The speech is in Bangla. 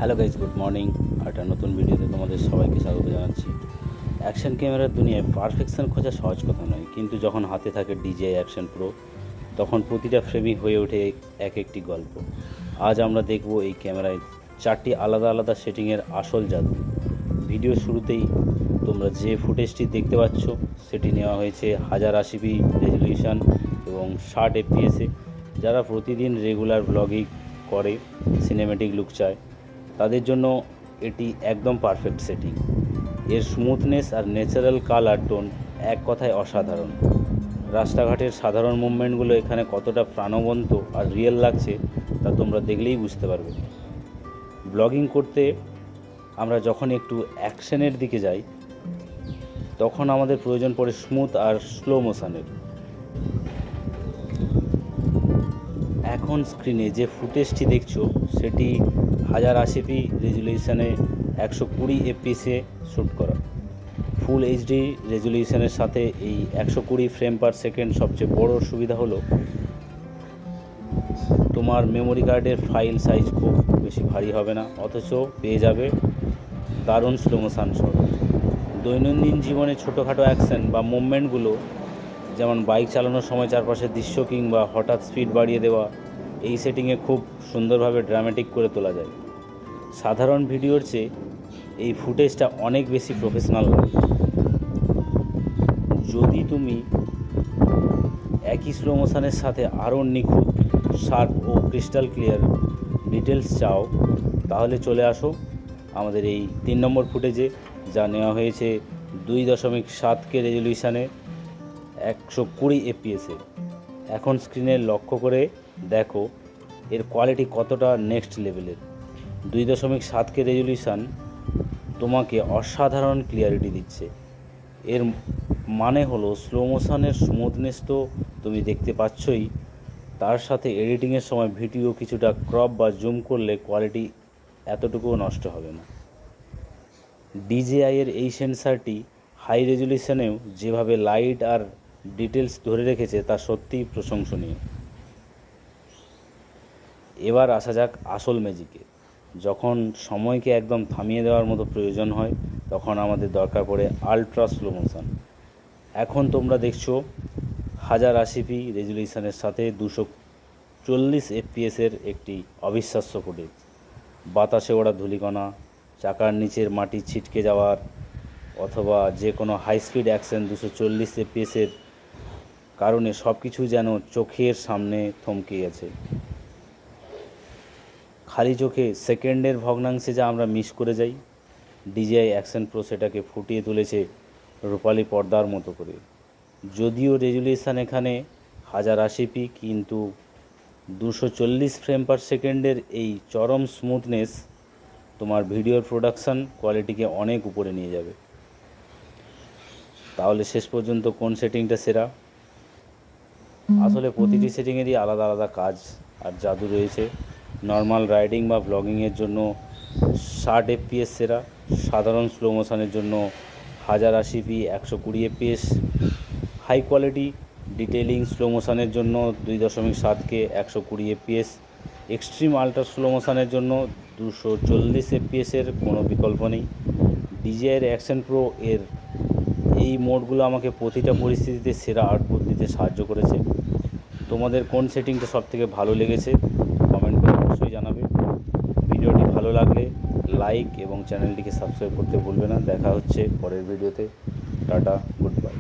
Hello guys, good morning. একটা নতুন ভিডিওতে তোমাদের সবাইকে স্বাগত জানাচ্ছি। অ্যাকশন ক্যামেরার দুনিয়ায় পারফেকশন খোঁজা সহজ কথা নয়, কিন্তু যখন হাতে থাকে DJI অ্যাকশন প্রো তখন প্রতিটা ফ্রেমই হয়ে ওঠে এক একটি গল্প। আজ আমরা দেখব এই ক্যামেরায় 4টি আলাদা আলাদা সেটিংয়ের আসল জাদু। ভিডিও শুরুতেই তোমরা যে ফুটেজটি দেখতে পাচ্ছ সেটি নেওয়া হয়েছে 1080p রেজলিউশন এবং 60 fps-এ। যারা প্রতিদিন রেগুলার ব্লগিং করে, সিনেমেটিক লুক চায়, তাদের জন্য এটি একদম পারফেক্ট সেটিং। এর স্মুথনেস আর ন্যাচারাল কালার টোন এক কথায় অসাধারণ। রাস্তাঘাটের সাধারণ মুভমেন্টগুলো এখানে কতটা প্রাণবন্ত আর রিয়েল লাগছে তা তোমরা দেখলেই বুঝতে পারবে। ব্লগিং করতে আমরা যখন একটু অ্যাকশনের দিকে যাই তখন আমাদের প্রয়োজন পড়ে স্মুথ আর স্লো মোশনের। এখন স্ক্রিনে যে ফুটেজটি দেখছো সেটি 1080p রেজলিউশনে 120 fps-এ শ্যুট করা। ফুল এইচডি রেজলিউশনের সাথে এই 120 ফ্রেম পার সেকেন্ড সবচেয়ে বড় সুবিধা হলো তোমার মেমোরি কার্ডের ফাইল সাইজ খুব বেশি ভারী হবে না, অথচ পেয়ে যাবে দারুণ স্লো মোশন শট। দৈনন্দিন জীবনে ছোটোখাটো অ্যাকশন বা মুভমেন্টগুলো, যেমন বাইক চালানোর সময় চারপাশের দৃশ্য কিংবা হঠাৎ স্পিড বাড়িয়ে দেওয়া, এই সেটিংয়ে খুব সুন্দরভাবে ড্রামাটিক করে তোলা যায়। সাধারণ ভিডিওর চেয়ে এই ফুটেজটা অনেক বেশি প্রফেশনাল লাগে। যদি তুমি একই স্লো মোশনের সাথে আরও নিখুঁত, শার্প ও ক্রিস্টাল ক্লিয়ার ডিটেলস চাও, তাহলে চলে আসো আমাদের এই 3 নম্বর ফুটেজে, যা নেওয়া হয়েছে 2.7K রেজলিউশনে 120 fps-এ। এখন স্ক্রিনে লক্ষ্য করে দেখো এর কোয়ালিটি কতটা নেক্সট লেভেলের। 2.7K রেজলিউশন তোমাকে অসাধারণ ক্লিয়ারিটি দিচ্ছে। এর মানে হলো স্লো মোশনের স্মুথনেস তো তুমি দেখতে পাচ্ছই, তার সাথে এডিটিংয়ের সময় ভিডিও কিছুটা ক্রপ বা জুম করলে কোয়ালিটি এতটুকুও নষ্ট হবে না। DJI এর এই সেন্সারটি হাই রেজলিউশনেও যেভাবে লাইট আর ডিটেলস ধরে রেখেছে তা সত্যিই প্রশংসনীয়। এবার আসা যাক আসল ম্যাজিকে। যখন সময়কে একদম থামিয়ে দেওয়ার মতো প্রয়োজন হয় তখন আমাদের দরকার পড়ে আলট্রা স্লো মোশন। এখন তোমরা দেখছো 1080p রেজলিউশনের সাথে 240 fps-এর একটি অবিশ্বাস্য ফুটেজ। বাতাসে ওড়া ধূলিকণা, চাকার নিচের মাটি ছিটকে যাওয়ার, অথবা যে কোনো হাই স্পিড অ্যাকশন 240 fps-এর কারণে সব কিছু যেন চোখের সামনে থমকে গেছে। খালি চোখে সেকেন্ডের ভগ্নাংশে যা আমরা মিস করে যাই, DJI অ্যাকশন প্রো সেটাকে ফুটিয়ে তুলেছে রূপালী পর্দার মতো করে। যদিও রেজলিউশন এখানে 1080p, কিন্তু 240 ফ্রেম পার সেকেন্ডের এই চরম স্মুথনেস তোমার ভিডিওর প্রোডাকশান কোয়ালিটিকে অনেক উপরে নিয়ে যাবে। তাহলে শেষ পর্যন্ত কোন সেটিংটা সেরা? আসলে প্রতিটি সেটিংয়েরই আলাদা আলাদা কাজ আর জাদু রয়েছে। নর্মাল রাইডিং বা ব্লগিংয়ের জন্য 60 fps সেরা, সাধারণ স্লো মোশনের জন্য 1080p 120 fps, high quality detailing slow মোশনের জন্য 2.7K 120 fps, extreme ultra slow মোশনের জন্য 240 fps-এর কোনো বিকল্প নেই। DJI অ্যাকশন প্রো এর এই মোডগুলো আমাকে প্রতিটা পরিস্থিতিতে সেরা আউটপুট দিতে সাহায্য করেছে। তোমাদের কোন সেটিংটা সবথেকে ভালো লেগেছে কমেন্ট করে অবশ্যই জানাবে। ভিডিওটি ভালো লাগলে লাইক এবং চ্যানেলটিকে সাবস্ক্রাইব করতে ভুলবে না। দেখা হচ্ছে পরের ভিডিওতে। Tata, good bye.